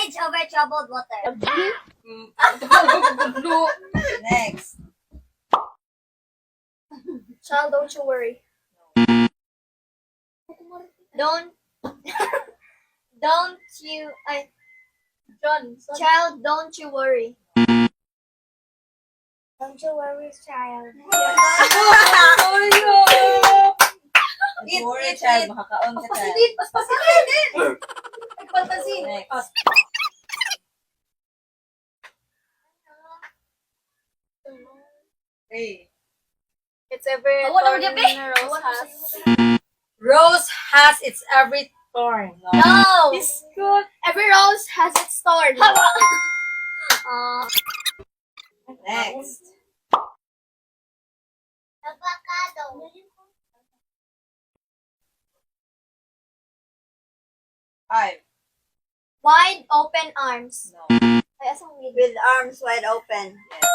Bridge over troubled water. Next. Child, don't you worry. Don't you John. child, don't you worry. Don't you worry, child. Don't worry, child. Makakaon ka, child. Pasilid, pasilid din. Nagpantasin. Next. Hey. It's every Oh, what thorn would it be? a rose has. Rose has its every thorn. No. It's good. Every rose has its thorn. Next. Avocado. 5. Wide open arms. No. Ay, asang mid. With arms wide open. Yes.